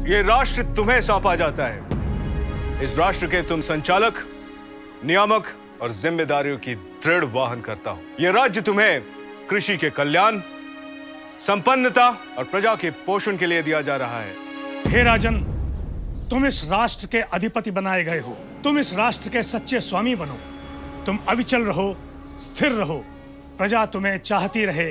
ये राष्ट्र तुम्हें सौंपा जाता है। इस राष्ट्र के तुम संचालक, नियामक और जिम्मेदारियों की दृढ़ वाहन करता हो। ये राज्य तुम्हें कृषि के कल्याण, संपन्नता और प्रजा के पोषण के लिए दिया जा रहा है। हे राजन, तुम इस राष्ट्र के अधिपति बनाए गए हो। तुम इस राष्ट्र के सच्चे स्वामी बनो। तुम अविचल रहो, स्थिर रहो, प्रजा तुम्हें चाहती रहे।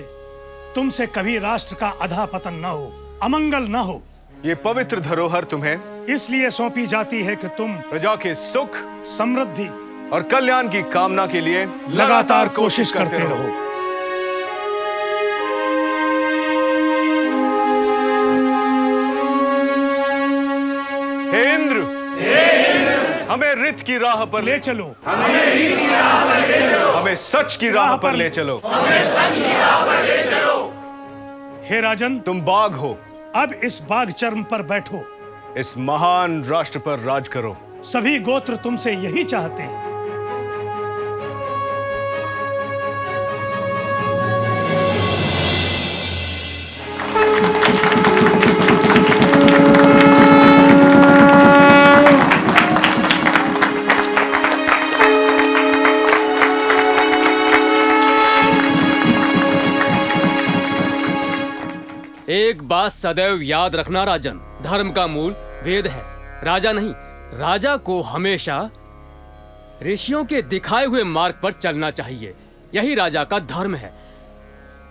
तुमसे कभी राष्ट्र का अधःपतन न हो, अमंगल न हो। ये पवित्र धरोहर तुम्हें इसलिए सौंपी जाती है कि तुम प्रजा के सुख, समृद्धि और कल्याण की कामना के लिए लगातार कोशिश करते रहो। हे इंद्र, हमें रित की राह पर ले चलो। हमें सच की राह पर ले चलो। हे राजन, तुम बाघ हो, अब इस बाघ चर्म पर बैठो। इस महान राष्ट्र पर राज करो। सभी गोत्र तुमसे यही चाहते हैं। एक बात सदैव याद रखना राजन, धर्म का मूल वेद है, राजा नहीं। राजा को हमेशा ऋषियों के दिखाए हुए मार्ग पर चलना चाहिए। यही राजा का धर्म है।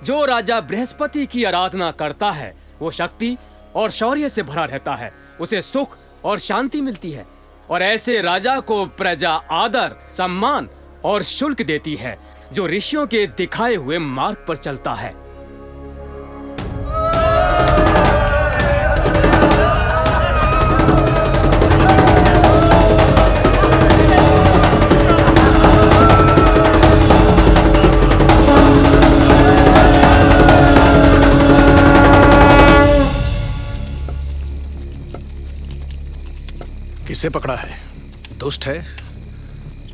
जो राजा बृहस्पति की आराधना करता है वो शक्ति और शौर्य से भरा रहता है, उसे सुख और शांति मिलती है। और ऐसे राजा को प्रजा आदर, सम्मान और शुल्क देती है जो ऋषियों के दिखाए हुए मार्ग पर चलता है। किसे पकड़ा है? दुष्ट है,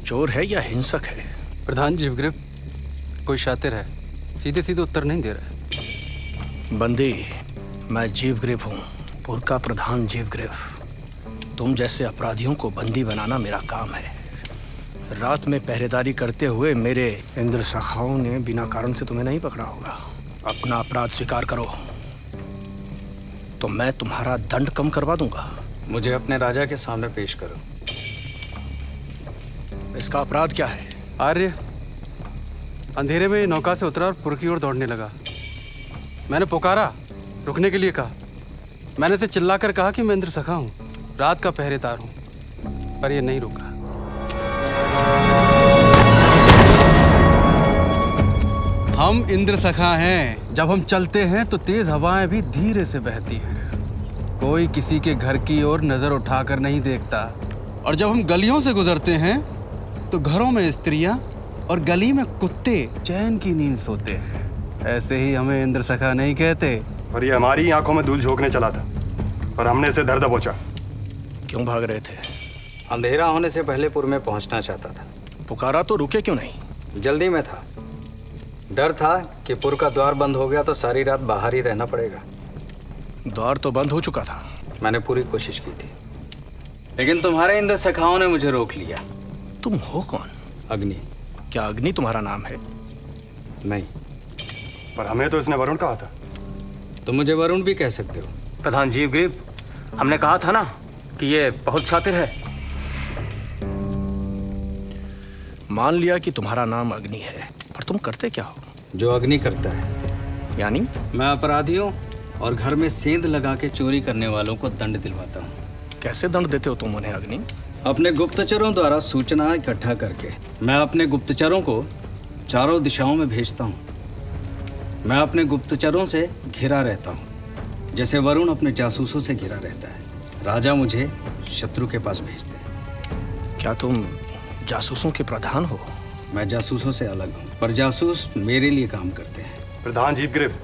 चोर है या हिंसक है? प्रधान जीवग्रीव कोई शातिर है, सीधे सीधे उत्तर नहीं दे रहा है। बंदी, मैं जीवग्रीव हूँ, पुर का प्रधान जीवग्रीव। तुम जैसे अपराधियों को बंदी बनाना मेरा काम है। रात में पहरेदारी करते हुए मेरे इंद्र सखाओं ने बिना कारण से तुम्हें नहीं पकड़ा होगा। अपना अपराध स्वीकार करो तो मैं तुम्हारा दंड कम करवा दूंगा। मुझे अपने राजा के सामने पेश करो। इसका अपराध क्या है? आर्य अंधेरे में नौका से उतरा और पुर की ओर दौड़ने लगा। मैंने पुकारा, रुकने के लिए कहा। मैंने इसे चिल्लाकर कहा कि मैं इंद्र सखा हूँ, रात का पहरेदार हूँ, पर यह नहीं रुका। हम इंद्र सखा हैं। जब हम चलते हैं तो तेज हवाएं भी धीरे से बहती हैं। कोई किसी के घर की ओर नजर उठाकर नहीं देखता। और जब हम गलियों से गुजरते हैं तो घरों में स्त्रियां और गली में कुत्ते चैन की नींद सोते हैं। ऐसे ही हमें इंद्र सखा नहीं कहते। और ये हमारी आंखों में धूल झोंकने चला था और हमने इसे दर्द पहुंचा। क्यों भाग रहे थे? अंधेरा होने से पहले पुर में पहुंचना चाहता था। पुकारा तो रुके क्यों नहीं? जल्दी में था। डर था कि पुर का द्वार बंद हो गया तो सारी रात बाहर ही रहना पड़ेगा। द्वार तो बंद हो चुका था। मैंने पूरी कोशिश की थी, लेकिन तुम्हारे इंद्र सखाओं ने मुझे रोक लिया। तुम हो कौन? अग्नि। क्या अग्नि तुम्हारा नाम है? नहीं। पर हमें तो इसने वरुण कहा था। तुम मुझे वरुण भी कह सकते हो। प्रधान जीवग्रीव, हमने कहा था ना कि ये बहुत शातिर है। मान लिया कि तुम्हारा नाम अग्नि है, पर तुम करते क्या हो? जो अग्नि करता है। यानी? मैं अपराधियों और घर में सेंध लगा के चोरी करने वालों को दंड दिलवाता हूँ। कैसे दंड देते हो तुम उन्हें अग्नि? अपने गुप्तचरों द्वारा सूचना इकट्ठा करके मैं अपने गुप्तचरों को चारों दिशाओं में भेजता हूँ। मैं अपने गुप्तचरों से घिरा रहता हूँ, जैसे वरुण अपने जासूसों से घिरा रहता है। राजा मुझे शत्रु के पास भेजते हैं। क्या तुम जासूसों के प्रधान हो? मैं जासूसों से अलग हूँ, पर जासूस मेरे लिए काम करते हैं। प्रधान जीवग्रीव,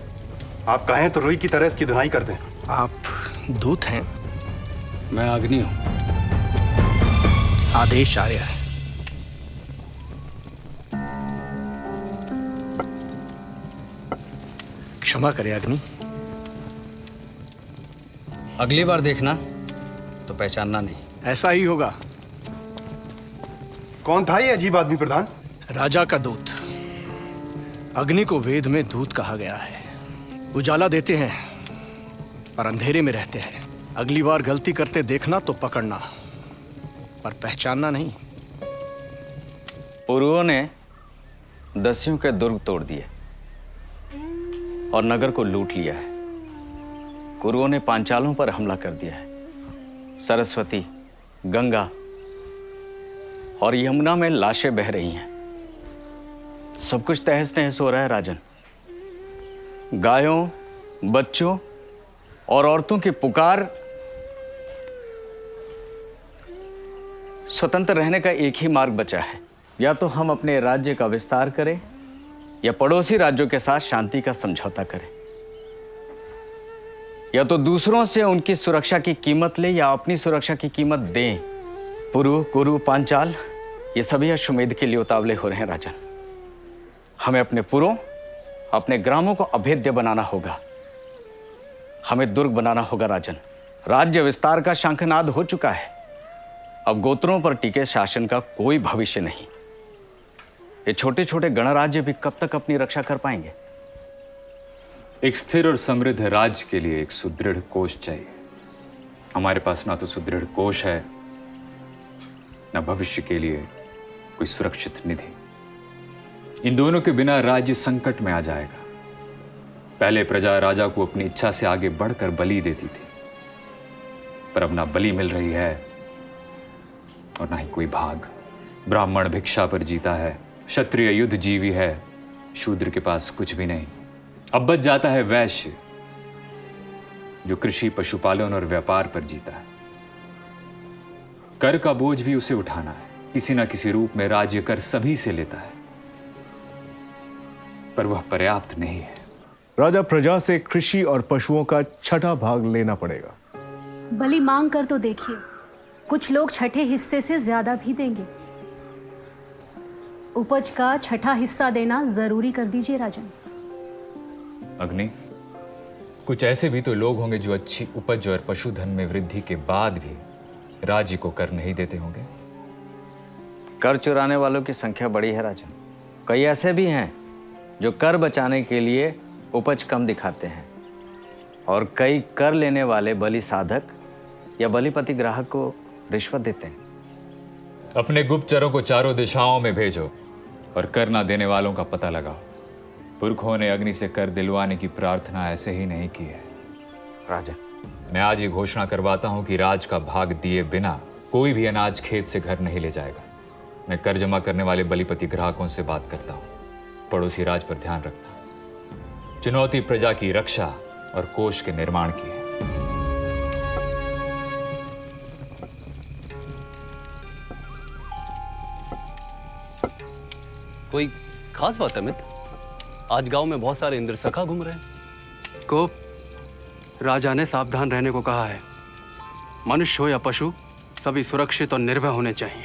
आप कहें तो रुई की तरह इसकी धुनाई कर दें। आप दूत हैं? मैं अग्नि हूँ। आदेश आर्य है। क्षमा करें अग्नि। अगली बार देखना तो पहचानना नहीं। ऐसा ही होगा। कौन था ये अजीब आदमी प्रधान? राजा का दूत। अग्नि को वेद में दूत कहा गया है। उजाला देते हैं पर अंधेरे में रहते हैं। अगली बार गलती करते देखना तो पकड़ना, पर पहचानना नहीं। पुरुओं ने दस्युओं के दुर्ग तोड़ दिए और नगर को लूट लिया है। कुरुओं ने पांचालों पर हमला कर दिया है। सरस्वती, गंगा और यमुना में लाशें बह रही हैं। सब कुछ तहस नहस हो रहा है राजन। गायों, बच्चों और औरतों की पुकार स्वतंत्र रहने का एक ही मार्ग बचा है। या तो हम अपने राज्य का विस्तार करें या पड़ोसी राज्यों के साथ शांति का समझौता करें, या तो दूसरों से उनकी सुरक्षा की कीमत लें या अपनी सुरक्षा की कीमत दें। पुरु, कुरु, पांचाल ये सभी अश्वमेध के लिए उतावले हो रहे हैं राजन। हमें अपने पुरों, अपने ग्रामों को अभेद्य बनाना होगा। हमें दुर्ग बनाना होगा राजन। राज्य विस्तार का शंखनाद हो चुका है। अब गोत्रों पर टिके शासन का कोई भविष्य नहीं। ये छोटे छोटे गणराज्य भी कब तक अपनी रक्षा कर पाएंगे? एक स्थिर और समृद्ध राज्य के लिए एक सुदृढ़ कोष चाहिए। हमारे पास ना तो सुदृढ़ कोष है, ना भविष्य के लिए कोई सुरक्षित निधि। इन दोनों के बिना राज्य संकट में आ जाएगा। पहले प्रजा राजा को अपनी इच्छा से आगे बढ़कर बलि देती थी, पर अब ना बलि मिल रही है और ना ही कोई भाग। ब्राह्मण भिक्षा पर जीता है, क्षत्रिय युद्ध जीवी है, शूद्र के पास कुछ भी नहीं। अब बच जाता है वैश्य, जो कृषि, पशुपालन और व्यापार पर जीता है। कर का बोझ भी उसे उठाना है। किसी ना किसी रूप में राज्य कर सभी से लेता है, पर वह पर्याप्त नहीं है। राजा प्रजा से कृषि और पशुओं का छठा भाग लेना पड़ेगा। बलि मांग कर तो देखिए, कुछ लोग छठे हिस्से से ज्यादा भी देंगे। उपज का छठा हिस्सा देना जरूरी कर दीजिए राजन। अग्नि, कुछ ऐसे भी तो लोग होंगे जो अच्छी उपज और पशुधन में वृद्धि के बाद भी राज्य को कर नहीं देते होंगे। कर चुराने वालों की संख्या बड़ी है राजन। कई ऐसे भी हैं जो कर बचाने के लिए उपज कम दिखाते हैं, और कई कर लेने वाले बलि साधक या बलिपति ग्राहक को रिश्वत देते हैं। अपने गुप्तचरों को चारों दिशाओं में भेजो और कर ना देने वालों का पता लगाओ। पुरखों ने अग्नि से कर दिलवाने की प्रार्थना ऐसे ही नहीं की है। राजन, मैं आज ये घोषणा करवाता हूं कि राज का भाग दिए बिना कोई भी अनाज खेत से घर नहीं ले जाएगा। मैं कर जमा करने वाले बलिपति ग्राहकों से बात करता हूं। पड़ोसी राज पर ध्यान रखना। चुनौती प्रजा की रक्षा और कोष के निर्माण की है। कोई खास बात है मित्र? आज गांव में बहुत सारे इंद्र सखा घूम रहे हैं। को राजा ने सावधान रहने को कहा है। मनुष्य हो या पशु, सभी सुरक्षित और निर्भय होने चाहिए।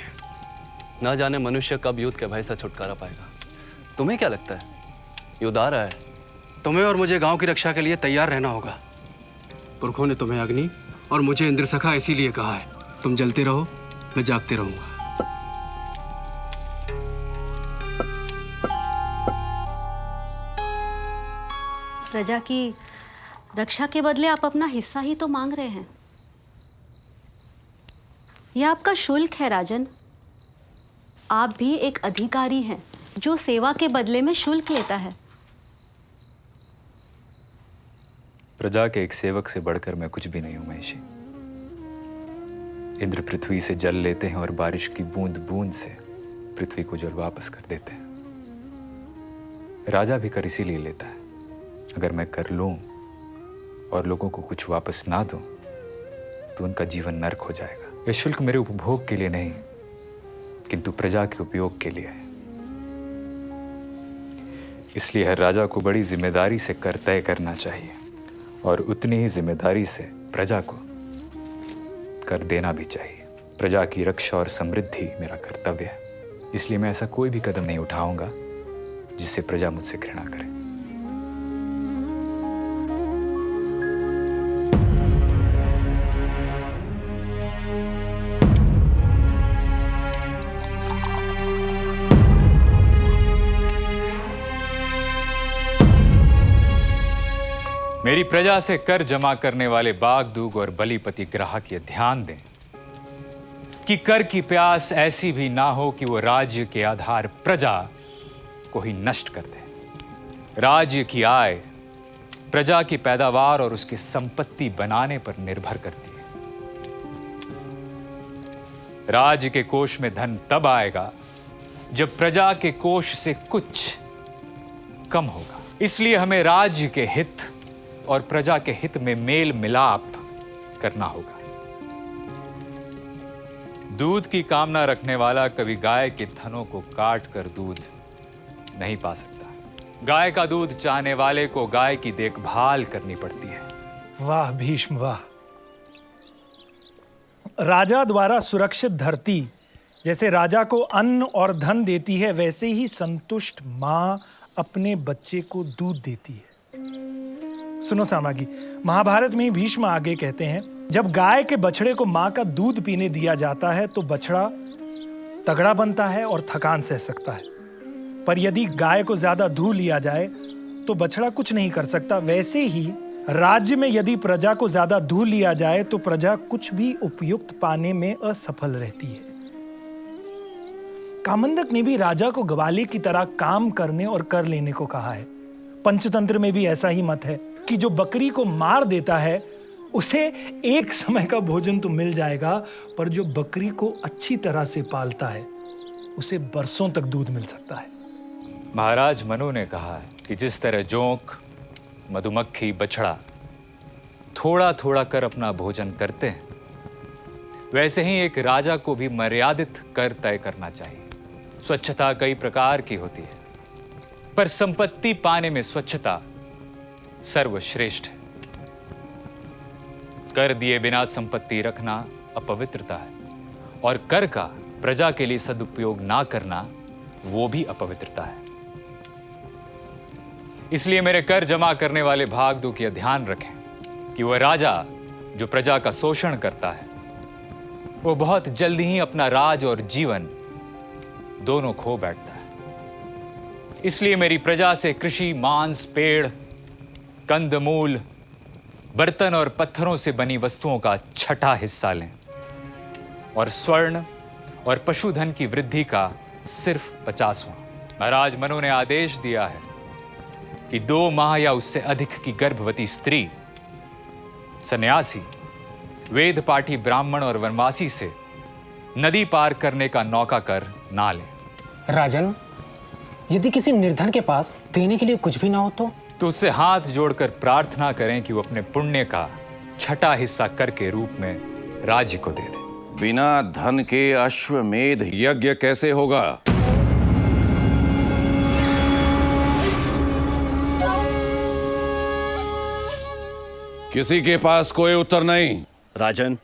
ना जाने मनुष्य कब युद्ध के भय से छुटकारा पाएगा। तुम्हें क्या लगता है ये उदार है? तुम्हें और मुझे गांव की रक्षा के लिए तैयार रहना होगा। पुरखों ने तुम्हें अग्नि और मुझे इंद्र सखा इसीलिए कहा है। तुम जलते रहो, मैं जागते रहूंगा। प्रजा की रक्षा के बदले आप अपना हिस्सा ही तो मांग रहे हैं। यह आपका शुल्क है राजन। आप भी एक अधिकारी हैं जो सेवा के बदले में शुल्क लेता है। प्रजा के एक सेवक से बढ़कर मैं कुछ भी नहीं हूं महिषी। इंद्र पृथ्वी से जल लेते हैं और बारिश की बूंद बूंद से पृथ्वी को जल वापस कर देते हैं। राजा भी कर इसीलिए लेता है। अगर मैं कर लूं और लोगों को कुछ वापस ना दूं तो उनका जीवन नरक हो जाएगा। यह शुल्क मेरे उपभोग के लिए नहीं किंतु प्रजा के उपयोग के लिए है। इसलिए हर राजा को बड़ी जिम्मेदारी से कर तय करना चाहिए और उतनी ही जिम्मेदारी से प्रजा को कर देना भी चाहिए। प्रजा की रक्षा और समृद्धि मेरा कर्तव्य है। इसलिए मैं ऐसा कोई भी कदम नहीं उठाऊंगा जिससे प्रजा मुझसे घृणा करे। मेरी प्रजा से कर जमा करने वाले बागदूग और बलिपति ग्राहक ये ध्यान दें कि कर की प्यास ऐसी भी ना हो कि वो राज्य के आधार प्रजा को ही नष्ट कर दे। राज्य की आय प्रजा की पैदावार और उसकी संपत्ति बनाने पर निर्भर करती है। राज्य के कोष में धन तब आएगा जब प्रजा के कोष से कुछ कम होगा। इसलिए हमें राज्य के हित और प्रजा के हित में मेल मिलाप करना होगा। दूध की कामना रखने वाला कभी गाय के थनों को काट कर दूध नहीं पा सकता। गाय का दूध चाहने वाले को गाय की देखभाल करनी पड़ती है। वाह भीष्म वाह। राजा द्वारा सुरक्षित धरती जैसे राजा को अन्न और धन देती है, वैसे ही संतुष्ट मां अपने बच्चे को दूध देती है। सुनो सामागी, महाभारत में ही भीष्म आगे कहते हैं, जब गाय के बछड़े को मां का दूध पीने दिया जाता है तो बछड़ा तगड़ा बनता है और थकान सह सकता है। पर यदि गाय को ज्यादा दूध लिया जाए तो बछड़ा कुछ नहीं कर सकता। वैसे ही राज्य में यदि प्रजा को ज्यादा दूध लिया जाए तो प्रजा कुछ भी उपयुक्त पाने में असफल रहती है। कामंदक ने भी राजा को ग्वाले की तरह काम करने और कर लेने को कहा है। पंचतंत्र में भी ऐसा ही मत है कि जो बकरी को मार देता है उसे एक समय का भोजन तो मिल जाएगा, पर जो बकरी को अच्छी तरह से पालता है उसे बरसों तक दूध मिल सकता है। महाराज मनु ने कहा है कि जिस तरह जोंक, मधुमक्खी, बछड़ा थोड़ा थोड़ा कर अपना भोजन करते हैं, वैसे ही एक राजा को भी मर्यादित कर तय करना चाहिए। स्वच्छता कई प्रकार की होती है, पर संपत्ति पाने में स्वच्छता सर्वश्रेष्ठ है। कर दिए बिना संपत्ति रखना अपवित्रता है और कर का प्रजा के लिए सदुपयोग ना करना वो भी अपवित्रता है। इसलिए मेरे कर जमा करने वाले भागदूक यह ध्यान रखें कि वह राजा जो प्रजा का शोषण करता है वो बहुत जल्दी ही अपना राज और जीवन दोनों खो बैठता है। इसलिए मेरी प्रजा से कृषि, मांस, पेड़, कंदमूल, बर्तन और पत्थरों से बनी वस्तुओं का छठा हिस्सा लें और स्वर्ण और पशुधन की वृद्धि का सिर्फ 50वां। महाराज मनु ने आदेश दिया है कि 2 माह या उससे अधिक की गर्भवती स्त्री, सन्यासी, वेद पाठी ब्राह्मण और वनवासी से नदी पार करने का नौका कर ना लें। राजन, यदि किसी निर्धन के पास देने के लिए कुछ भी ना हो तो उससे हाथ जोड़कर प्रार्थना करें कि वो अपने पुण्य का छठा हिस्सा कर के रूप में राज्य को दे दे। बिना धन के अश्वमेध यज्ञ कैसे होगा? किसी के पास कोई उत्तर नहीं। राजन,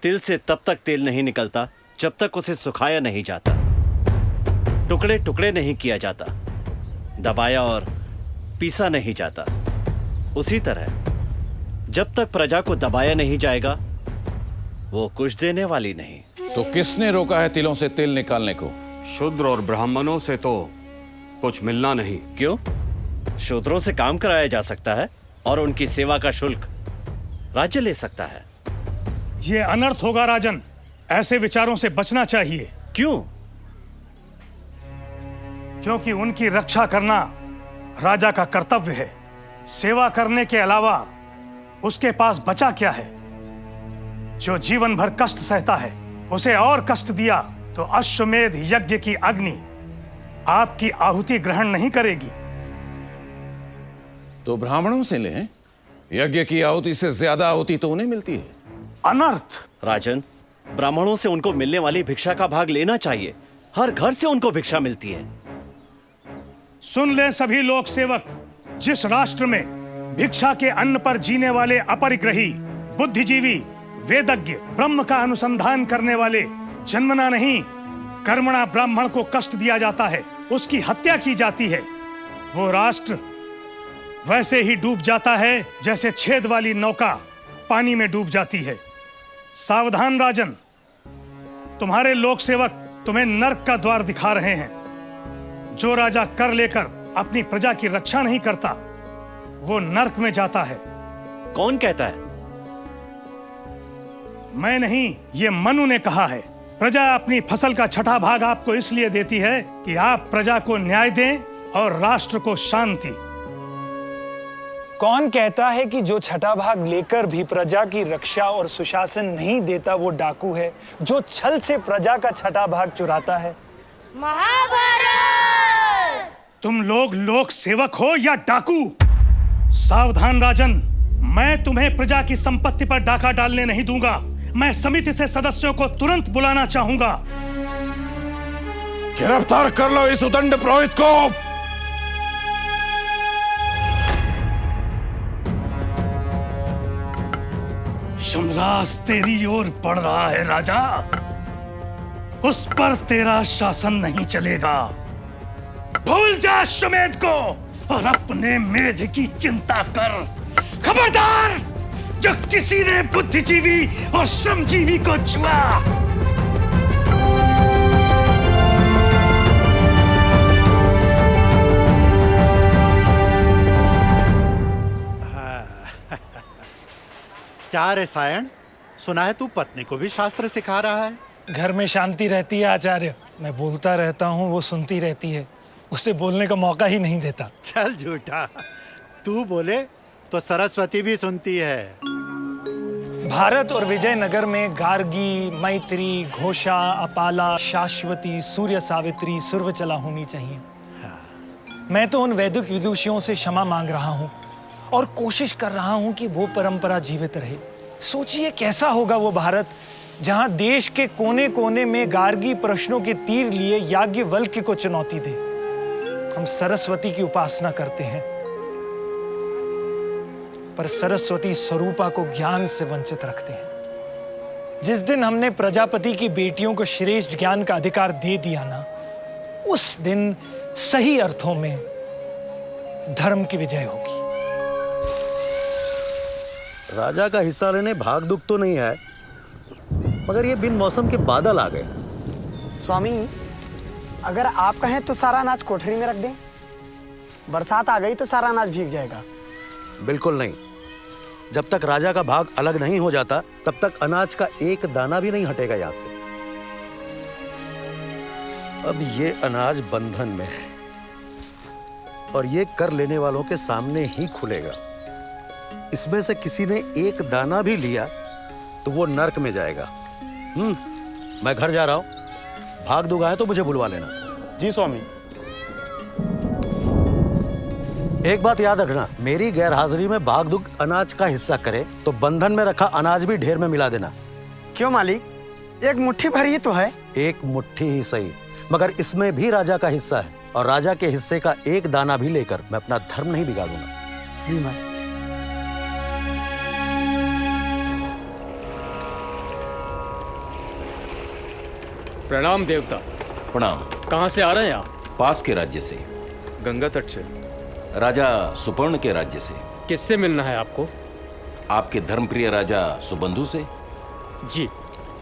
तिल से तब तक तेल नहीं निकलता जब तक उसे सुखाया नहीं जाता, टुकड़े टुकड़े नहीं किया जाता दबाया और पीसा नहीं जाता, उसी तरह जब तक प्रजा को दबाया नहीं जाएगा वो कुछ देने वाली नहीं। तो किसने रोका है तिलों से तेल निकालने को? शूद्र और ब्राह्मणों से तो कुछ मिलना नहीं। क्यों? शूद्रों से काम कराया जा सकता है और उनकी सेवा का शुल्क राज्य ले सकता है। ये अनर्थ होगा राजन, ऐसे विचारों से बचना चाहिए। क्यों? क्योंकि उनकी रक्षा करना राजा का कर्तव्य है। सेवा करने के अलावा उसके पास बचा क्या है? जो जीवन भर कष्ट सहता है, उसे और कष्ट दिया तो अश्वमेध यज्ञ की अग्नि आपकी आहुति ग्रहण नहीं करेगी। तो ब्राह्मणों से लें, यज्ञ की आहुति से ज्यादा आहुति तो उन्हें मिलती है। अनर्थ। राजन, ब्राह्मणों से उनको मिलने वाली भिक्षा का भाग लेना चाहिए। हर घर से उनको भिक्षा मिलती है। सुन लें सभी लोक सेवक, जिस राष्ट्र में भिक्षा के अन्न पर जीने वाले अपरिग्रही, बुद्धिजीवी, वेदज्ञ, ब्रह्म का अनुसंधान करने वाले जन्मना नहीं कर्मणा ब्राह्मण को कष्ट दिया जाता है, उसकी हत्या की जाती है, वो राष्ट्र वैसे ही डूब जाता है जैसे छेद वाली नौका पानी में डूब जाती है। सावधान राजन, तुम्हारे लोक सेवक तुम्हें नर्क का द्वार दिखा रहे हैं। जो राजा कर लेकर अपनी प्रजा की रक्षा नहीं करता वो नर्क में जाता है। कौन कहता है? मैं नहीं, ये मनु ने कहा है। प्रजा अपनी फसल का छठा भाग आपको इसलिए देती है कि आप प्रजा को न्याय दें और राष्ट्र को शांति। कौन कहता है कि जो छठा भाग लेकर भी प्रजा की रक्षा और सुशासन नहीं देता वो डाकू है, जो छल से प्रजा का छठा भाग चुराता है? महाभारत। तुम लोग लोक सेवक हो या डाकू? सावधान राजन, मैं तुम्हें प्रजा की संपत्ति पर डाका डालने नहीं दूंगा। मैं समिति से सदस्यों को तुरंत बुलाना चाहूंगा। गिरफ्तार कर लो इस उदंड पुरोहित को। यमराज तेरी ओर बढ़ रहा है राजा, उस पर तेरा शासन नहीं चलेगा। भूल जा अश्वमेध को और अपने मेध की चिंता कर। खबरदार, जो किसी ने बुद्धिजीवी और श्रमजीवी को छुआ। क्या रे सायण, सुना है तू पत्नी को भी शास्त्र सिखा रहा है? घर में शांति रहती है आचार्य। मैं बोलता रहता हूँ, वो सुनती रहती है। उसे बोलने का मौका ही नहीं देता। चल झूठा, तू बोले तो सरस्वती भी सुनती है। भारत और विजयनगर में गार्गी, मैत्री, घोषा, अपाला, शाश्वती, सूर्य सावित्री, सुर्वचला होनी चाहिए। मैं तो उन वैदिक विदुषियों से क्षमा मांग रहा हूँ और कोशिश कर रहा हूँ कि वो परंपरा जीवित रहे। सोचिए कैसा होगा वो भारत जहाँ देश के कोने कोने में गार्गी प्रश्नों के तीर लिए याज्ञवल्क्य को चुनौती दे। हम सरस्वती की उपासना करते हैं, पर सरस्वती स्वरूपा को ज्ञान से वंचित रखते हैं। जिस दिन हमने प्रजापति की बेटियों को श्रेष्ठ ज्ञान का अधिकार दे दिया ना, उस दिन सही अर्थों में धर्म की विजय होगी। राजा का हिस्सा लेने भाग दुख तो नहीं है, मगर ये बिन मौसम के बादल आ गए। स्वामी, अगर आप कहें तो सारा अनाज कोठरी में रख दें। बरसात आ गई तो सारा अनाज भीग जाएगा। बिल्कुल नहीं। जब तक राजा का भाग अलग नहीं हो जाता तब तक अनाज का एक दाना भी नहीं हटेगा यहां से। अब ये अनाज बंधन में है और ये कर लेने वालों के सामने ही खुलेगा। इसमें से किसी ने एक दाना भी लिया तो वो नर्क में जाएगा। मैं घर जा रहा हूं। भाग दूंगा है तो मुझे बुलवा लेना। जी स्वामी। एक बात याद रखना, मेरी गैर हाजिरी में भागदुग अनाज का हिस्सा करे तो बंधन में रखा अनाज भी ढेर में मिला देना। क्यों मालिक, एक मुट्ठी भर ही तो है। एक मुट्ठी ही सही, मगर इसमें भी राजा का हिस्सा है और राजा के हिस्से का एक दाना भी लेकर मैं अपना धर्म नहीं बिगाड़ूंगा। जी मालिक। प्रणाम देवता। प्रणाम। कहाँ से आ रहे हैं आप? पास के राज्य से। गंगा तट से। राजा सुपर्ण के राज्य से। किससे मिलना है आपको? आपके धर्मप्रिय राजा सुबंधु से। जी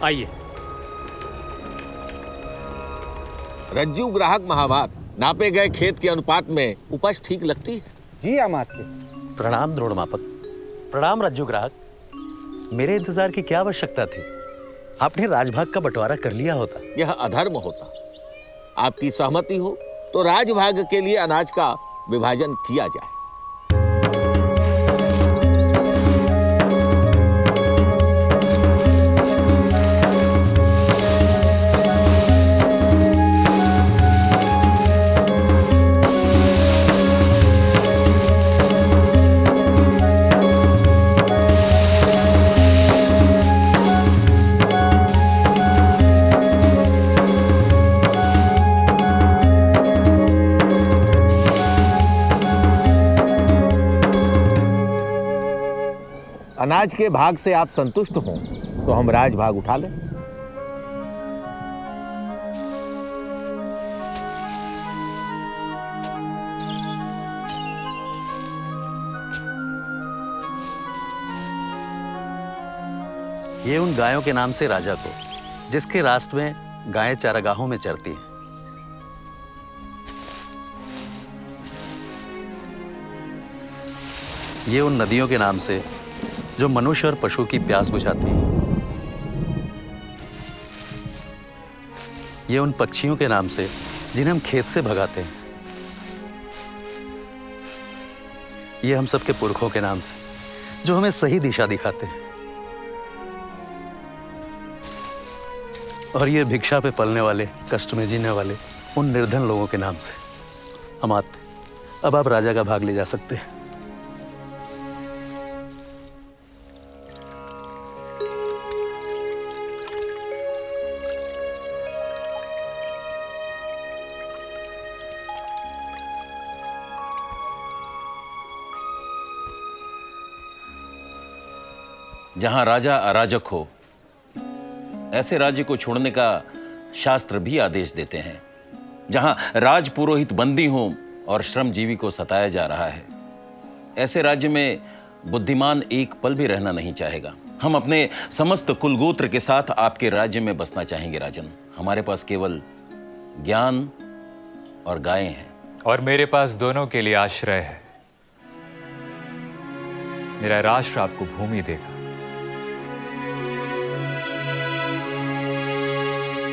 आइए। रज्जू ग्राहक महाभाग, नापे गए खेत के अनुपात में उपज ठीक लगती है? जी अमात्य। प्रणाम द्रोण मापक। प्रणाम रज्जू ग्राहक। मेरे इंतजार की क्या आवश्यकता थी? आपने राजभाग का बंटवारा कर लिया होता। यह अधर्म होता। आपकी सहमति हो तो राजभाग के लिए अनाज का विभाजन किया जाए। अनाज के भाग से आप संतुष्ट हों तो हम राज भाग उठा लें। ये उन गायों के नाम से राजा को, जिसके रास्ते में गायें चारागाहों में चरती हैं। ये उन नदियों के नाम से जो मनुष्य और पशु की प्यास बुझाती है। ये उन पक्षियों के नाम से जिन्हें हम खेत से भगाते हैं। ये हम सबके पुरखों के नाम से जो हमें सही दिशा दिखाते हैं। और ये भिक्षा पे पलने वाले, कष्ट में जीने वाले उन निर्धन लोगों के नाम से। अमात्य, अब आप राजा का भाग ले जा सकते हैं। जहां राजा अराजक हो, ऐसे राज्य को छोड़ने का शास्त्र भी आदेश देते हैं। जहां राज पुरोहित बंदी हो और श्रमजीवी को सताया जा रहा है, ऐसे राज्य में बुद्धिमान एक पल भी रहना नहीं चाहेगा। हम अपने समस्त कुलगोत्र के साथ आपके राज्य में बसना चाहेंगे राजन। हमारे पास केवल ज्ञान और गायें हैं। और मेरे पास दोनों के लिए आश्रय है। मेरा राष्ट्र आपको भूमि देगा।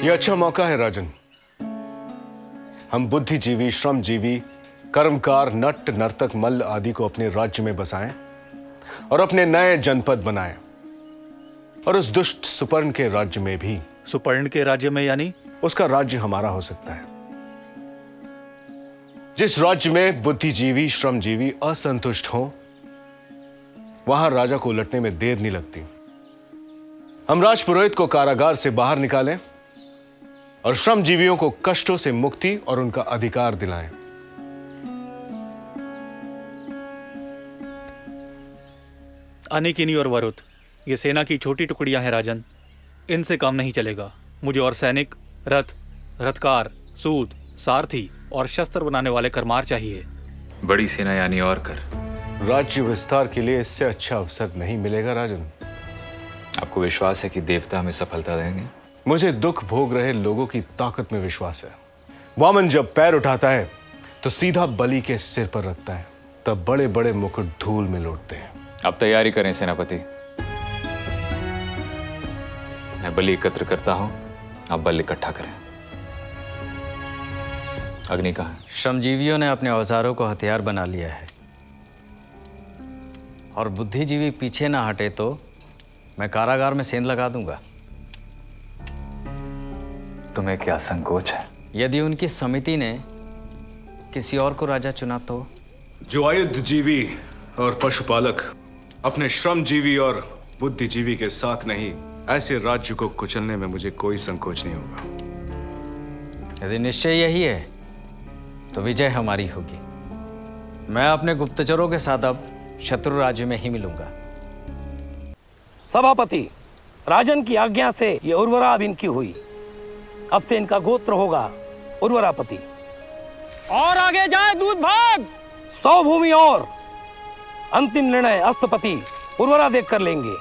यह अच्छा मौका है राजन। हम बुद्धिजीवी, श्रमजीवी, कर्मकार, नट, नर्तक, मल्ल आदि को अपने राज्य में बसाएं और अपने नए जनपद बनाएं। और उस दुष्ट सुपर्ण के राज्य में भी। सुपर्ण के राज्य में यानी? उसका राज्य हमारा हो सकता है। जिस राज्य में बुद्धिजीवी, श्रमजीवी असंतुष्ट हों, वहां राजा को उलटने में देर नहीं लगती। हम राजपुरोहित को कारागार से बाहर निकालें और श्रमजीवियों को कष्टों से मुक्ति और उनका अधिकार दिलाएं। अनिकिनी और वरुद, ये सेना की छोटी टुकड़ियां हैं राजन। इनसे काम नहीं चलेगा। मुझे और सैनिक, रथ, रथकार, सूत, सारथी और शस्त्र बनाने वाले करमार चाहिए। बड़ी सेना यानी और कर। राज्य विस्तार के लिए इससे अच्छा अवसर नहीं मिलेगा राजन। आपको विश्वास है कि देवता हमें सफलता देंगे? मुझे दुख भोग रहे लोगों की ताकत में विश्वास है। वामन जब पैर उठाता है तो सीधा बलि के सिर पर रखता है, तब बड़े बड़े मुकुट धूल में लौटते हैं। अब तैयारी करें सेनापति। मैं बलि एकत्र करता हूं, आप बल इकट्ठा करें। अग्नि कहाँ है? श्रमजीवियों ने अपने औजारों को हथियार बना लिया है और बुद्धिजीवी पीछे ना हटे तो मैं कारागार में सेंध लगा दूंगा। तुम्हें क्या संकोच है? यदि उनकी समिति ने किसी और को राजा चुना तो? जो आयुधजीवी और पशुपालक अपने श्रमजीवी और बुद्धिजीवी के साथ नहीं, ऐसे राज्य को कुचलने में मुझे कोई संकोच नहीं होगा। यदि निश्चय यही है तो विजय हमारी होगी। मैं अपने गुप्तचरों के साथ अब शत्रु राज्य में ही मिलूंगा। सभापति, राजन की आज्ञा से ये उर्वरा अब इनकी हुई। अब से इनका गोत्र होगा उर्वरापति। और आगे जाए दूध भाग। 100 भूमि और अंतिम निर्णय अस्तपति उर्वरा देख कर लेंगे।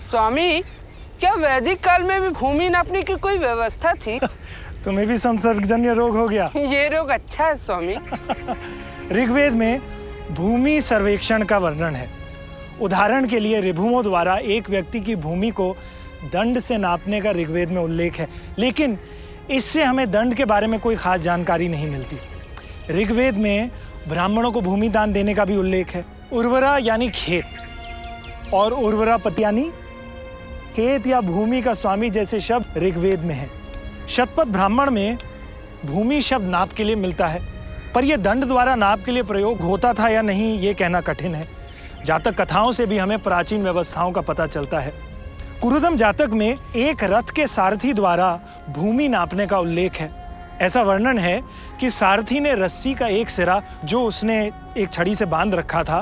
स्वामी, क्या वैदिक काल में भी भूमि नापने की कोई व्यवस्था थी? तुम्हें भी संसर्गजन्य रोग हो गया। ये रोग अच्छा है स्वामी। ऋग्वेद में भूमि सर्वेक्षण का वर्णन है। उदाहरण के लिए ऋभुओं द्वारा एक व्यक्ति की भूमि को दंड से नापने का ऋग्वेद में उल्लेख है, लेकिन इससे हमें दंड के बारे में कोई खास जानकारी नहीं मिलती। ऋग्वेद में ब्राह्मणों को भूमि दान देने का भी उल्लेख है। उर्वरा यानी खेत और उर्वरापति यानी खेत या भूमि का स्वामी जैसे शब्द ऋग्वेद में है। शतपथ ब्राह्मण में भूमि शब्द नाप के लिए मिलता है, पर यह दंड द्वारा नाप के लिए प्रयोग होता था या नहीं ये कहना कठिन है। जातक कथाओं से भी हमें प्राचीन व्यवस्थाओं का पता चलता है। कुरुदम जातक में एक रथ के सारथी द्वारा भूमि नापने का उल्लेख है। ऐसा वर्णन है कि सारथी ने रस्सी का एक सिरा जो उसने एक छड़ी से बांध रखा था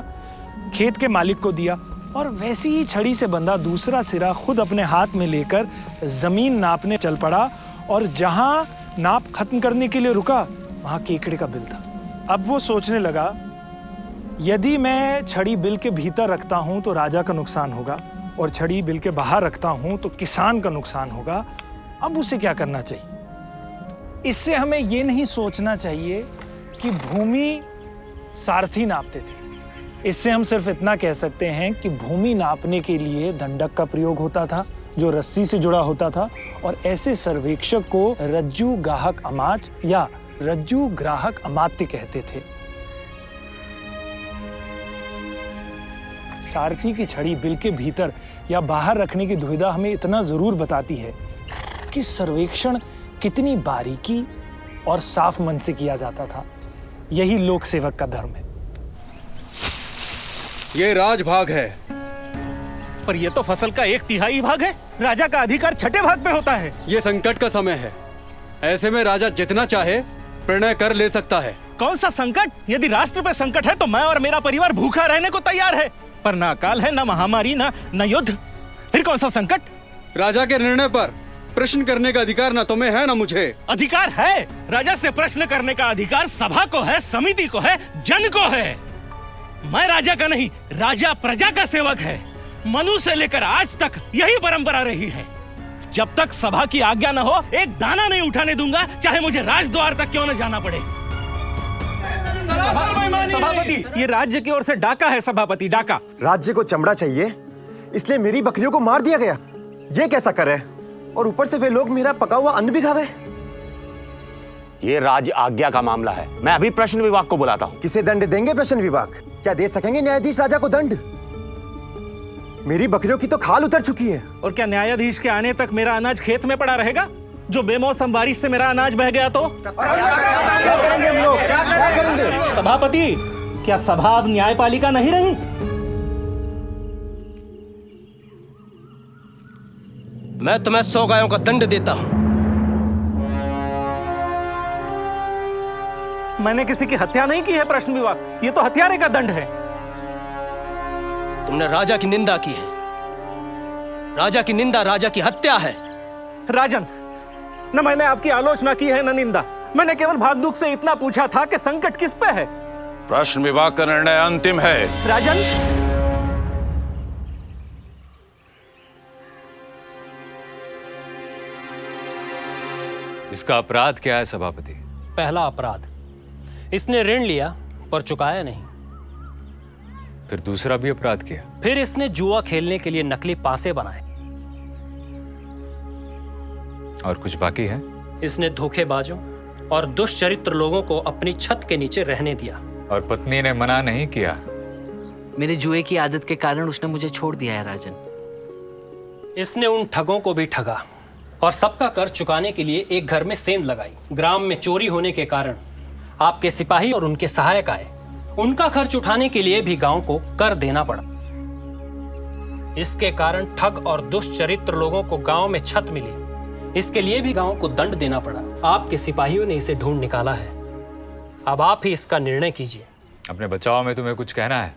खेत के मालिक को दिया, और वैसी ही छड़ी से बंधा दूसरा सिरा खुद अपने हाथ में लेकर जमीन नापने चल पड़ा, और जहां नाप खत्म करने के लिए रुका वहां केकड़े का बिल था। अब वो सोचने लगा, यदि मैं छड़ी बिल के भीतर रखता हूं तो राजा का नुकसान होगा, और छड़ी बिल के बाहर रखता हूं तो किसान का नुकसान होगा। अब उसे क्या करना चाहिए? इससे हमें ये नहीं सोचना चाहिए कि भूमि सारथी नापते थे। इससे हम सिर्फ इतना कह सकते हैं कि भूमि नापने के लिए दंडक का प्रयोग होता था जो रस्सी से जुड़ा होता था, और ऐसे सर्वेक्षक को रज्जु गाहक अमाच या रज्जु ग्राहक अमात्य कहते थे। सारथी की छड़ी बिल के भीतर या बाहर रखने की दुविधा हमें इतना जरूर बताती है कि सर्वेक्षण कितनी बारीकी और साफ मन से किया जाता था। यही लोक सेवक का धर्म है। ये राजभाग है, पर यह तो फसल का 1/3 भाग है। राजा का अधिकार 6ठे भाग पे होता है। ये संकट का समय है, ऐसे में राजा जितना चाहे प्रणय कर ले सकता है। कौन सा संकट? यदि राष्ट्र पे संकट है तो मैं और मेरा परिवार भूखा रहने को तैयार है, पर ना अकाल है, ना महामारी, ना युद्ध। फिर कौन सा संकट? राजा के निर्णय पर प्रश्न करने का अधिकार ना तुम्हें है ना मुझे। अधिकार है, राजा से प्रश्न करने का अधिकार सभा को है, समिति को है, जन को है। मैं राजा का नहीं, राजा प्रजा का सेवक है। मनु से लेकर आज तक यही परंपरा रही है। जब तक सभा की आज्ञा न हो एक दाना नहीं उठाने दूंगा, चाहे मुझे राजद्वार तक क्यों न जाना पड़े। सभापति, ये राज्य की ओर से डाका है। सभापति, डाका। राज्य को चमड़ा चाहिए, इसलिए मेरी बकरियों को मार दिया गया। ये कैसा कर है? और ऊपर से वे लोग मेरा पका हुआ अन्न भी खावे। ये राज आज्ञा का मामला है। मैं अभी प्रश्न विभाग को बुलाता हूँ। किसे दंड देंगे प्रश्न विभाग? क्या दे सकेंगे न्यायाधीश राजा को दंड? मेरी बकरियों की तो खाल उतर चुकी है। और क्या न्यायाधीश के आने तक मेरा अनाज खेत में पड़ा रहेगा? जो बेमौसम बारिश से मेरा अनाज बह गया तो क्या करेंगे हम लोग? क्या करेंगे? सभापति, क्या सभा अब न्यायपालिका नहीं रही? मैं तुम्हें 100 गायों का दंड देता हूं। मैंने किसी की हत्या नहीं की है प्रश्न विभाग, ये तो हत्यारे का दंड है। तुमने राजा की निंदा की है। राजा की निंदा राजा की हत्या है। राजन, न मैंने आपकी आलोचना की है न निंदा। मैंने केवल भागदुख से इतना पूछा था कि संकट किस पे है। प्रश्न विभाग का निर्णय अंतिम है। राजन, इसका अपराध क्या है सभापति? पहला अपराध, इसने ऋण लिया पर चुकाया नहीं। फिर दूसरा भी अपराध किया। फिर इसने जुआ खेलने के लिए नकली पासे बनाए। और कुछ बाकी है? इसने धोखेबाजों और दुष्चरित्र लोगों को अपनी छत के नीचे रहने दिया। और पत्नी ने मना नहीं किया। मेरे जुए की आदत के कारण उसने मुझे छोड़ दिया है राजन। इसने उन ठगों को भी ठगा और सबका कर चुकाने के लिए एक घर में सेंध लगाई। ग्राम में चोरी होने के कारण आपके सिपाही और उनके सहायक आए। उनका खर्च उठाने के लिए भी गांव को कर देना पड़ा। इसके कारण ठग और दुष्चरित्र लोगों को गांव में छत मिली। इसके लिए भी गांव को दंड देना पड़ा। आपके सिपाहियों ने इसे ढूंढ निकाला है। अब आप ही इसका निर्णय कीजिए। अपने बचाव में तुम्हें कुछ कहना है?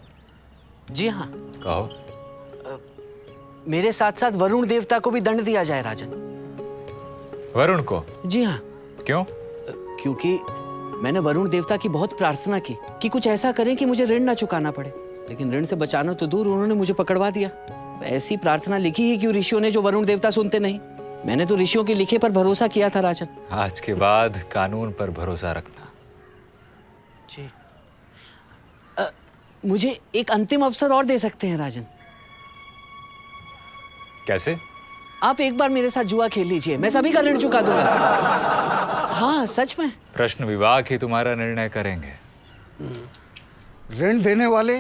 जी हाँ, कहो। मेरे साथ साथ वरुण देवता को भी दंड दिया जाए राजन। वरुण को? जी हाँ। क्यों? क्योंकि मैंने वरुण देवता की बहुत प्रार्थना की कि कुछ ऐसा करें कि मुझे ऋण ना चुकाना पड़े, लेकिन ऋण से बचाना तो दूर, उन्होंने मुझे पकड़वा दिया। ऐसी प्रार्थना लिखी ही क्यों ऋषियों ने जो वरुण देवता सुनते नहीं। मैंने तो ऋषियों के लिखे पर भरोसा किया था राजन। आज के बाद कानून पर भरोसा रखना। जी। मुझे एक अंतिम अवसर और दे सकते हैं राजन। कैसे? आप एक बार मेरे साथ जुआ खेल लीजिए, मैं सभी का ऋण चुका दूंगा। हाँ सच में। प्रश्न विभाग ही तुम्हारा निर्णय करेंगे। ऋण देने वाले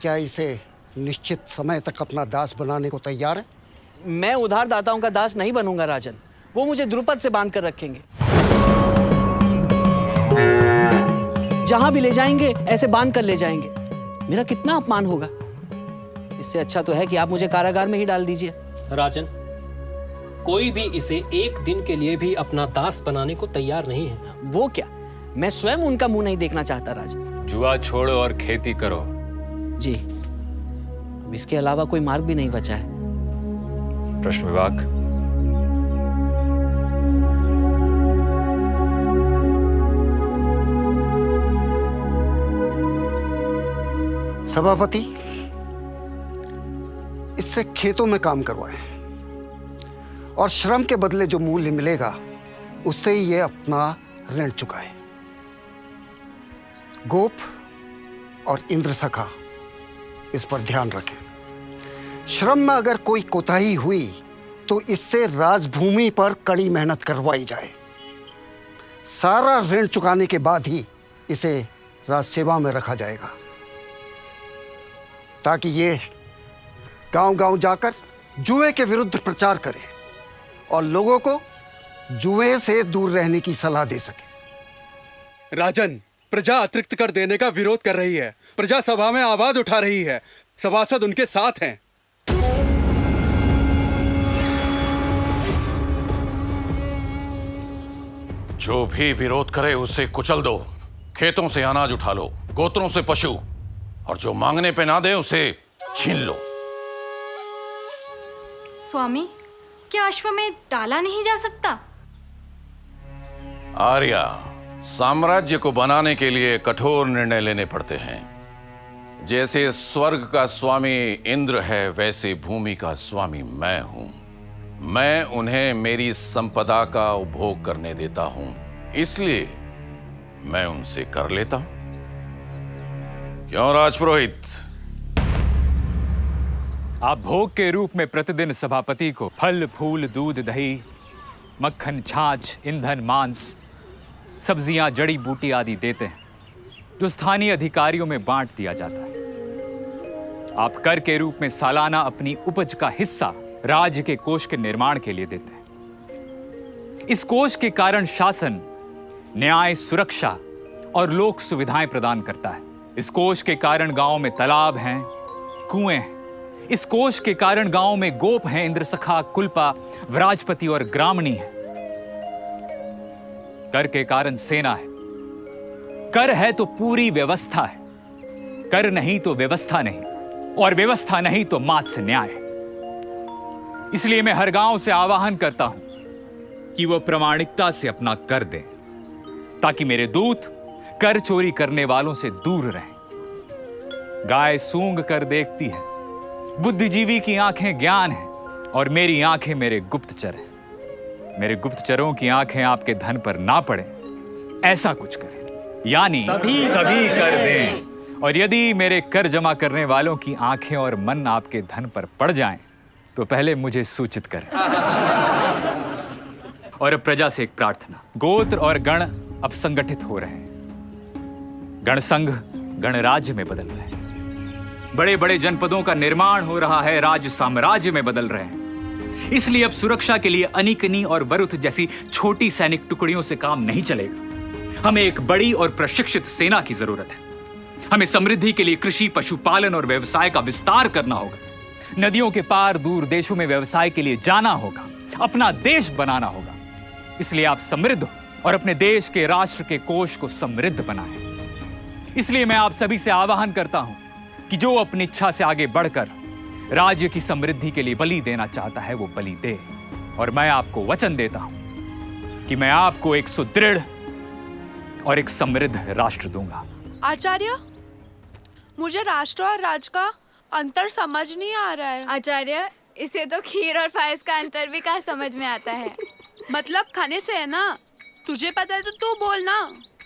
क्या इसे निश्चित समय तक अपना दास बनाने को तैयार है? मैं उधारदाताओं का दास नहीं बनूंगा राजन, वो मुझे द्रुपद से बांध कर रखेंगे। जहां भी ले जाएंगे ऐसे बांध कर ले जाएंगे। मेरा कितना अपमान होगा। इससे अच्छा तो है कि आप मुझे कारागार में ही डाल दीजिए। राजन, कोई भी इसे एक दिन के लिए भी अपना दास बनाने को तैयार नहीं है। वो क्या, मैं स्वयं उनका मुंह नहीं देखना चाहता राजन। जुआ छोड़ो और खेती करो। जी, इसके अलावा कोई मार्ग भी नहीं बचा है। प्रश्न विभाग। सभापति, इससे खेतों में काम करवाएं और श्रम के बदले जो मूल्य मिलेगा उससे ही ये अपना ऋण चुकाए। गोप और इंद्रसखा इस पर ध्यान रखें। श्रम में अगर कोई कोताही हुई तो इससे राजभूमि पर कड़ी मेहनत करवाई जाए। सारा ऋण चुकाने के बाद ही इसे राजसेवा में रखा जाएगा, ताकि ये गांव-गांव जाकर जुए के विरुद्ध प्रचार करे और लोगों को जुए से दूर रहने की सलाह दे सके। राजन, प्रजा अतिरिक्त कर देने का विरोध कर रही है। प्रजा सभा में आवाज उठा रही है। सभासद उनके साथ हैं। जो भी विरोध करे उसे कुचल दो। खेतों से अनाज उठा लो, गोत्रों से पशु, और जो मांगने पे ना दे उसे छीन लो। स्वामी, क्या अश्वमेध डाला नहीं जा सकता? आर्या, साम्राज्य को बनाने के लिए कठोर निर्णय लेने पड़ते हैं। जैसे स्वर्ग का स्वामी इंद्र है, वैसे भूमि का स्वामी मैं हूं। मैं उन्हें मेरी संपदा का उपभोग करने देता हूं, इसलिए मैं उनसे कर लेता हूं। क्यों राजपुरोहित? आप भोग के रूप में प्रतिदिन सभापति को फल, फूल, दूध, दही, मक्खन, छाछ, ईंधन, मांस, सब्जियां, जड़ी बूटी आदि देते हैं, जो स्थानीय अधिकारियों में बांट दिया जाता है। आप कर के रूप में सालाना अपनी उपज का हिस्सा राज्य के कोष के निर्माण के लिए देते हैं। इस कोष के कारण शासन न्याय, सुरक्षा और लोक सुविधाएं प्रदान करता है। इस कोष के कारण गांव में तालाब हैं, कुएं हैं। इस कोष के कारण गांव में गोप हैं, इंद्रसखा, कुलपा, व्राजपति और ग्रामणी हैं। कर के कारण सेना है। कर है तो पूरी व्यवस्था है। कर नहीं तो व्यवस्था नहीं, और व्यवस्था नहीं तो मात्स्य न्याय। इसलिए मैं हर गांव से आह्वान करता हूं कि वो प्रामाणिकता से अपना कर दें, ताकि मेरे दूत कर चोरी करने वालों से दूर रहें। गाय सूंघ कर देखती है, बुद्धिजीवी की आंखें ज्ञान है, और मेरी आंखें मेरे गुप्तचर हैं। मेरे गुप्तचरों की आंखें आपके धन पर ना पड़े, ऐसा कुछ करें। यानी सभी कर दें। और यदि मेरे कर जमा करने वालों की आंखें और मन आपके धन पर पड़ जाएं, तो पहले मुझे सूचित करें। और अब प्रजा से एक प्रार्थना। गोत्र और गण अब संगठित हो रहे हैं। गण संघ गणराज्य में बदल रहे हैं। बड़े बड़े जनपदों का निर्माण हो रहा है, राज्य साम्राज्य में बदल रहे हैं। इसलिए अब सुरक्षा के लिए अनिकनी और वरुथ जैसी छोटी सैनिक टुकड़ियों से काम नहीं चलेगा। हमें एक बड़ी और प्रशिक्षित सेना की जरूरत है। हमें समृद्धि के लिए कृषि, पशुपालन और व्यवसाय का विस्तार करना होगा। नदियों के पार दूर देशों में व्यवसाय के लिए जाना होगा, अपना देश बनाना होगा। इसलिए आप समृद्ध हो और अपने देश के, राष्ट्र के कोष को समृद्ध बनाएं। इसलिए मैं आप सभी से आह्वान करता हूं कि जो अपनी इच्छा से आगे बढ़कर राज्य की समृद्धि के लिए बलि देना चाहता है, वो बलि दे। और मैं आपको वचन देता हूं कि मैं आपको एक सुदृढ़ और एक समृद्ध राष्ट्र दूंगा। आचार्य, मुझे राष्ट्र और राज का अंतर समझ नहीं आ रहा है। आचार्य, इसे तो खीर और पायस का अंतर भी कहाँ समझ में आता है। मतलब खाने से है ना, तुझे पता है तो तू बोल ना।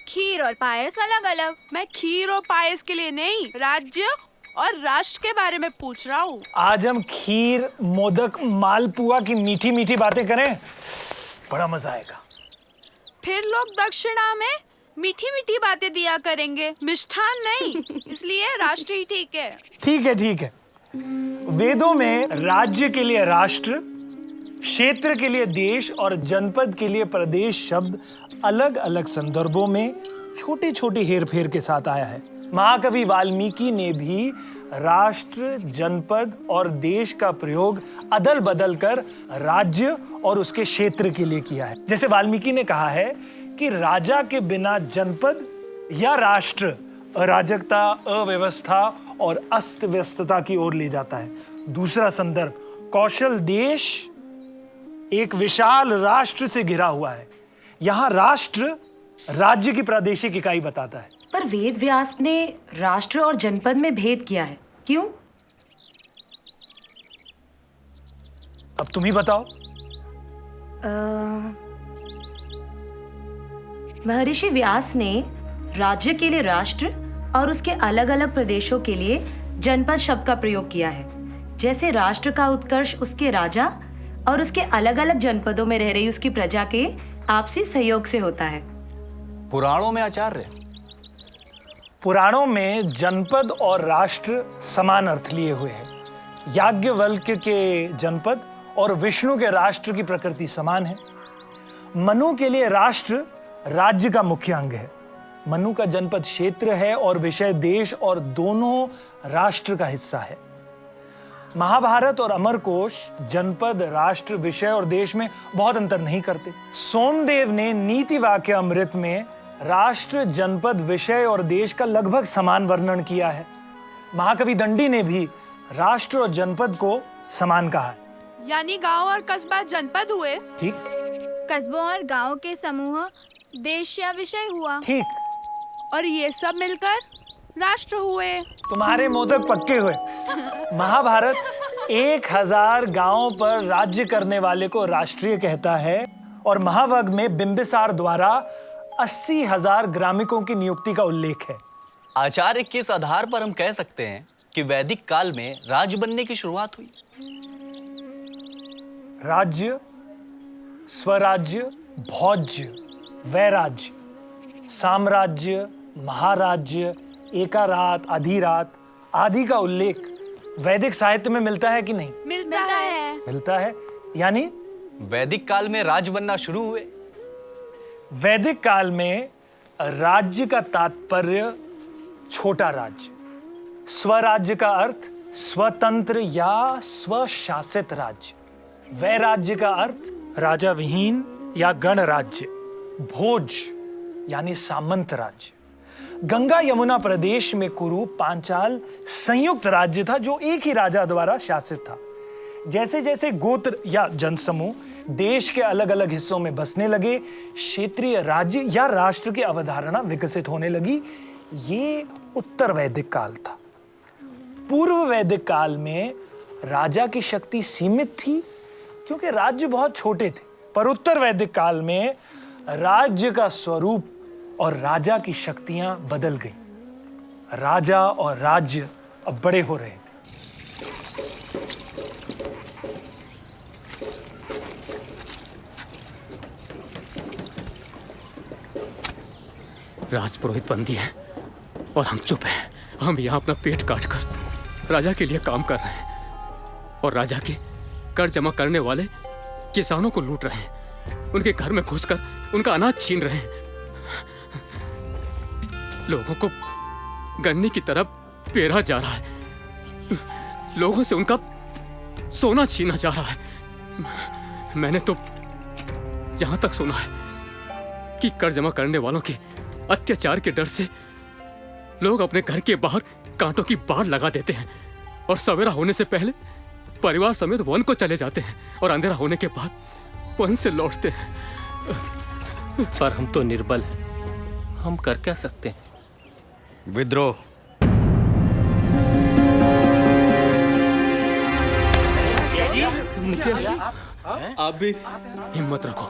खीर और पायस अलग अलग। मैं खीर और पायस के लिए नहीं, राज्य और राष्ट्र के बारे में पूछ रहा हूँ। आज हम खीर, मोदक, मालपुआ की मीठी मीठी बातें करें, बड़ा मजा आएगा। फिर लोग दक्षिणा में मीठी मीठी बातें दिया करेंगे, मिष्ठान नहीं। इसलिए राष्ट्र ही ठीक है। ठीक है, ठीक है। वेदों में राज्य के लिए राष्ट्र, क्षेत्र के लिए देश और जनपद के लिए प्रदेश शब्द अलग अलग संदर्भों में छोटी छोटी हेरफेर के साथ आया है। महाकवि वाल्मीकि ने भी राष्ट्र, जनपद और देश का प्रयोग अदल बदल कर राज्य और उसके क्षेत्र के लिए किया है। जैसे वाल्मीकि ने कहा है कि राजा के बिना जनपद या राष्ट्र अराजकता, अव्यवस्था और अस्त व्यस्तता की ओर ले जाता है। दूसरा संदर्भ, कौशल देश एक विशाल राष्ट्र से घिरा हुआ है। यहाँ राष्ट्र राज्य की प्रादेशिक इकाई बताता है। पर वेद व्यास ने राष्ट्र और जनपद में भेद किया है, क्यों? अब तुम ही बताओ। महर्षि व्यास ने राज्य के लिए राष्ट्र और उसके अलग अलग प्रदेशों के लिए जनपद शब्द का प्रयोग किया है। जैसे राष्ट्र का उत्कर्ष उसके राजा और उसके अलग अलग जनपदों में रह रही उसकी प्रजा के आपसी सहयोग से होता है। पुराणों में आचार्य, पुराणों में जनपद और राष्ट्र समान अर्थ लिए हुए हैं। याज्ञवल्क्य के जनपद और विष्णु के राष्ट्र की प्रकृति समान है। मनु के लिए राष्ट्र राज्य का मुख्य अंग है। मनु का जनपद क्षेत्र है और विषय देश, और दोनों राष्ट्र का हिस्सा है। महाभारत और अमरकोश जनपद, राष्ट्र, विषय और देश में बहुत अंतर नहीं करते। सोमदेव ने नीति वाक्य अमृत में राष्ट्र, जनपद, विषय और देश का लगभग समान वर्णन किया है। महाकवि दंडी ने भी राष्ट्र और जनपद को समान कहा है। यानी गांव और कस्बा जनपद हुए। ठीक। कस्बों और गांव के समूह देश या विषय हुआ। ठीक। और ये सब मिलकर राष्ट्र हुए। तुम्हारे मोदक पक्के हुए। महाभारत 1000 गांवों पर राज्य करने वाले को राष्ट्रीय कहता है, और महावग में बिंबिसार द्वारा 80,000 ग्रामिकों की नियुक्ति का उल्लेख है। आचार्य, किस आधार पर हम कह सकते हैं कि वैदिक काल में राज्य बनने की शुरुआत हुई? राज्य, स्वराज्य, भोज्य, वैराज्य, साम्राज्य, महाराज्य, एकारात, अधिरात आदि का उल्लेख वैदिक साहित्य में मिलता है कि नहीं? मिलता है। मिलता है। यानी वैदिक काल में राज्य बनना शुरू हुए। वैदिक काल में राज्य का तात्पर्य छोटा राज्य, स्वराज्य का अर्थ स्वतंत्र या स्वशासित राज्य, वैराज्य का अर्थ राजा विहीन या गणराज्य, भोज यानी सामंत राज्य। गंगा यमुना प्रदेश में कुरु, पांचाल संयुक्त राज्य था जो एक ही राजा द्वारा शासित था। जैसे जैसे गोत्र या जनसमूह देश के अलग अलग हिस्सों में बसने लगे, क्षेत्रीय राज्य या राष्ट्र की अवधारणा विकसित होने लगी। ये उत्तर वैदिक काल था। पूर्व वैदिक काल में राजा की शक्ति सीमित थी क्योंकि राज्य बहुत छोटे थे, पर उत्तर वैदिक काल में राज्य का स्वरूप और राजा की शक्तियां बदल गई। राजा और राज्य अब बड़े हो रहे थे। राजपुरोहित बंदी हैं और हम चुप हैं। हम यहाँ अपना पेट काटकर राजा के लिए काम कर रहे हैं और राजा के कर जमा करने वाले किसानों को लूट रहे हैं, उनके घर में घुसकर उनका अनाज छीन रहे हैं, लोगों को गन्ने की तरफ पेरा जा रहा है, लोगों से उनका सोना छीना जा रहा है। मैंने तो यहां तक सुना है कि कर जमा करने वालों के अत्याचार के डर से लोग अपने घर के बाहर कांटों की बाड़ लगा देते हैं और सवेरा होने से पहले परिवार समेत वन को चले जाते हैं और अंधेरा होने के बाद वन से लौटते हैं। पर हम तो निर्बल हैं, हम कर क्या सकते हैं? विद्रोह। आप भी हिम्मत रखो,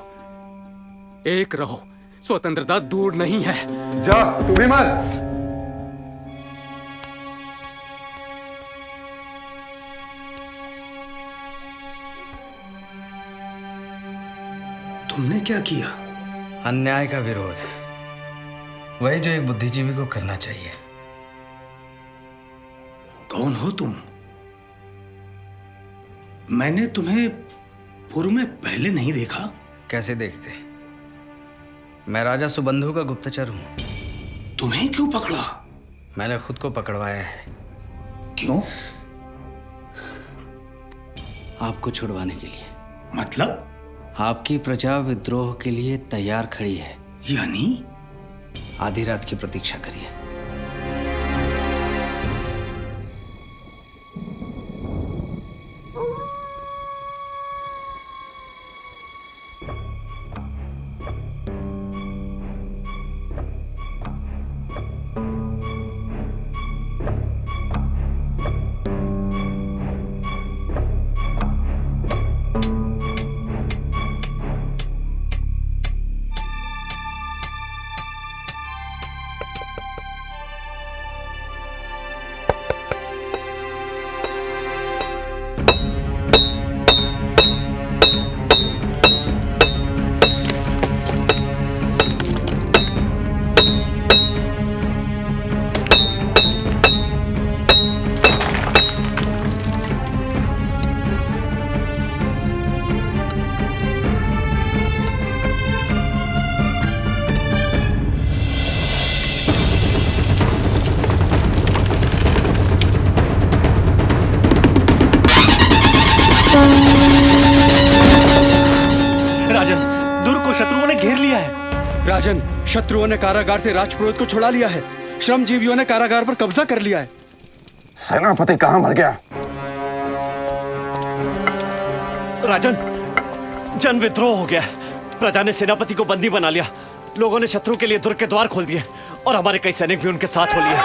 एक रहो, स्वतंत्रता दूर नहीं है। जा तू भी मत। तुमने क्या किया? अन्याय का विरोध, वही जो एक बुद्धिजीवी को करना चाहिए। कौन हो तुम? मैंने तुम्हें पूर्व में पहले नहीं देखा। कैसे देखते? मैं राजा सुबंधु का गुप्तचर हूं। तुम्हें क्यों पकड़ा? मैंने खुद को पकड़वाया है। क्यों? आपको छुड़वाने के लिए। मतलब? आपकी प्रजा विद्रोह के लिए तैयार खड़ी है। यानी? आधी रात की प्रतीक्षा करिए। राजन, शत्रुओं ने कारागार से राजपुरोहित को छुड़ा लिया है। श्रमजीवियों ने कारागार पर कब्जा कर लिया है। सेनापति कहाँ मर गया? राजन, जन विद्रोह हो गया। प्रजा ने सेनापति को बंदी बना लिया। लोगों ने शत्रु के लिए दुर्ग के द्वार खोल दिए और हमारे कई सैनिक भी उनके साथ हो लिए।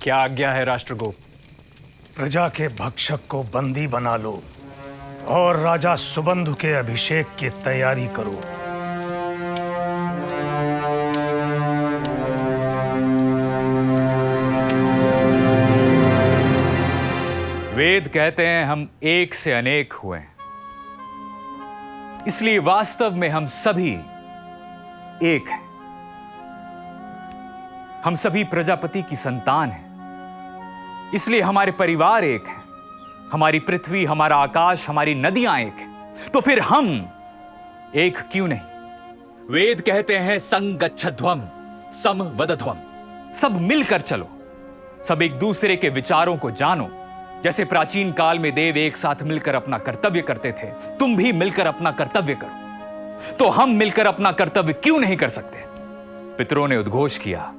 क्या आज्ञा है राष्ट्रगोप? प्रजा के भक्षक को बंदी बना लो और राजा सुबंधु के अभिषेक की तैयारी करो। वेद कहते हैं हम एक से अनेक हुए हैं, इसलिए वास्तव में हम सभी एक हैं। हम सभी प्रजापति की संतान हैं, इसलिए हमारे परिवार एक हैं। हमारी पृथ्वी, हमारा आकाश, हमारी नदियां एक हैं। तो फिर हम एक क्यों नहीं? वेद कहते हैं संगच्छध्वम सम वदध्वम, सब मिलकर चलो, सब एक दूसरे के विचारों को जानो। जैसे प्राचीन काल में देव एक साथ मिलकर अपना कर्तव्य करते थे, तुम भी मिलकर अपना कर्तव्य करो। तो हम मिलकर अपना कर्तव्य क्यों नहीं कर सकते? पितरों ने उद्घोष किया,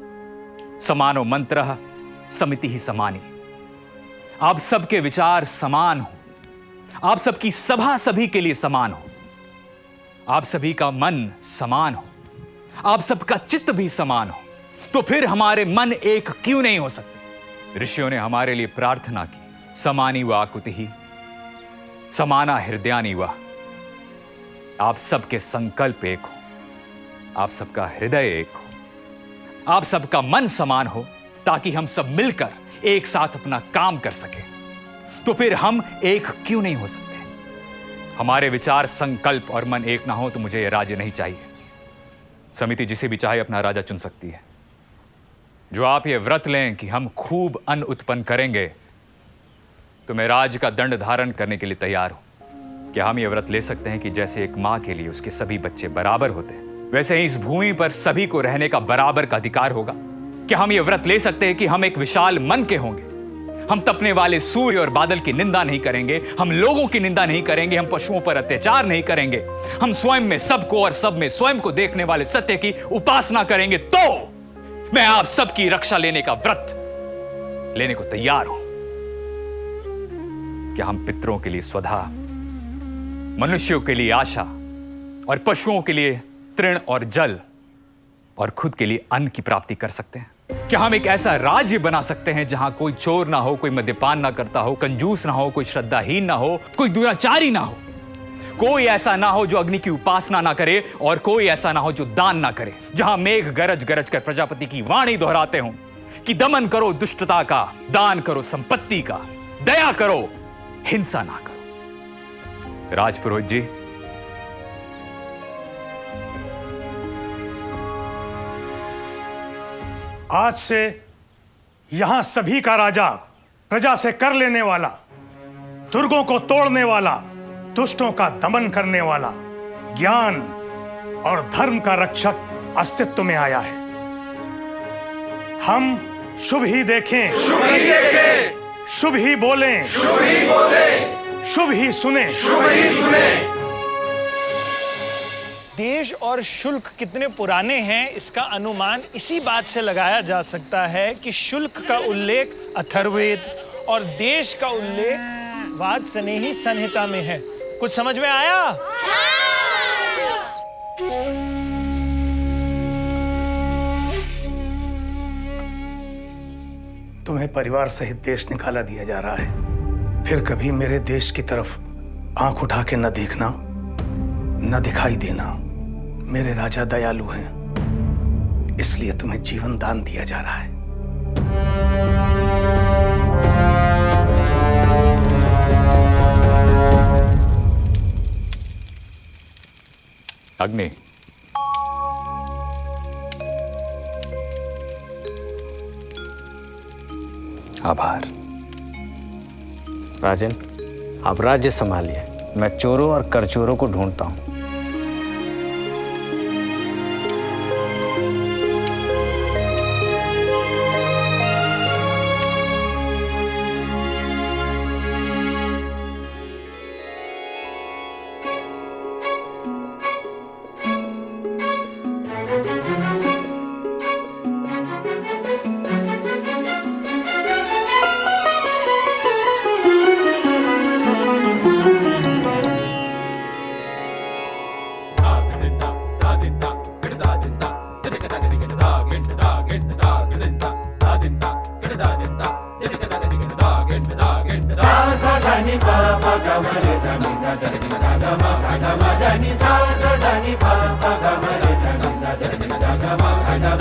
समानो मंत्रः समिति ही समानी। आप सबके विचार समान हो, आप सबकी सभा सभी के लिए समान हो, आप सभी का मन समान हो, आप सबका चित्त भी समान हो। तो फिर हमारे मन एक क्यों नहीं हो सकते? ऋषियों ने हमारे लिए प्रार्थना की, समानी वाकुतिः समाना हृदयानि वा। आप सबके संकल्प एक हो, आप सबका हृदय एक हो, आप सबका मन समान हो, ताकि हम सब मिलकर एक साथ अपना काम कर सके। तो फिर हम एक क्यों नहीं हो सकते? हमारे विचार, संकल्प और मन एक ना हो तो मुझे यह राज्य नहीं चाहिए। समिति जिसे भी चाहे अपना राजा चुन सकती है। जो आप ये व्रत लें कि हम खूब अन्न उत्पन्न करेंगे, तो मैं राज का दंड धारण करने के लिए तैयार हूं। क्या हम ये व्रत ले सकते हैं कि जैसे एक मां के लिए उसके सभी बच्चे बराबर होते हैं, वैसे ही इस भूमि पर सभी को रहने का बराबर का अधिकार होगा? क्या हम ये व्रत ले सकते हैं कि हम एक विशाल मन के होंगे? हम तपने वाले सूर्य और बादल की निंदा नहीं करेंगे, हम लोगों की निंदा नहीं करेंगे, हम पशुओं पर अत्याचार नहीं करेंगे, हम स्वयं में सबको और सब में स्वयं को देखने वाले सत्य की उपासना करेंगे। तो मैं आप सबकी रक्षा लेने का व्रत लेने को तैयार हूं। कि हम पितरों के लिए स्वधा, मनुष्यों के लिए आशा और पशुओं के लिए तृण और जल और खुद के लिए अन्न की प्राप्ति कर सकते हैं? क्या हम एक ऐसा राज्य बना सकते हैं जहां कोई चोर ना हो, कोई मद्यपान ना करता हो, कंजूस ना हो, कोई श्रद्धाहीन ना हो, कोई दुराचारी ना हो, कोई ऐसा ना हो जो अग्नि की उपासना ना करे और कोई ऐसा ना हो जो दान ना करे, जहां मेघ गरज गरज कर प्रजापति की वाणी दोहराते हों कि दमन करो दुष्टता का, दान करो संपत्ति का, दया करो, हिंसा ना करो। राजपुरोहित जी, आज से यहां सभी का राजा, प्रजा से कर लेने वाला, दुर्गों को तोड़ने वाला, दुष्टों का दमन करने वाला, ज्ञान और धर्म का रक्षक अस्तित्व में आया है। हम शुभ ही देखें, शुभ ही देखें, शुभ ही बोलें, शुभ ही बोलें, शुभ ही सुने, शुभ ही सुने। देश और शुल्क कितने पुराने हैं इसका अनुमान इसी बात से लगाया जा सकता है कि शुल्क का उल्लेख अथर्ववेद और देश का उल्लेख वाजसनेही संहिता में है। कुछ समझ में आया? तुम्हें परिवार सहित देश निकाला दिया जा रहा है। फिर कभी मेरे देश की तरफ आंख उठा के न देखना, न दिखाई देना। मेरे राजा दयालु हैं, इसलिए तुम्हें जीवन दान दिया जा रहा है। अग्नि, आभार। राजन, आप राज्य संभालिए, मैं चोरों और करचोरों को ढूंढता हूं। Sa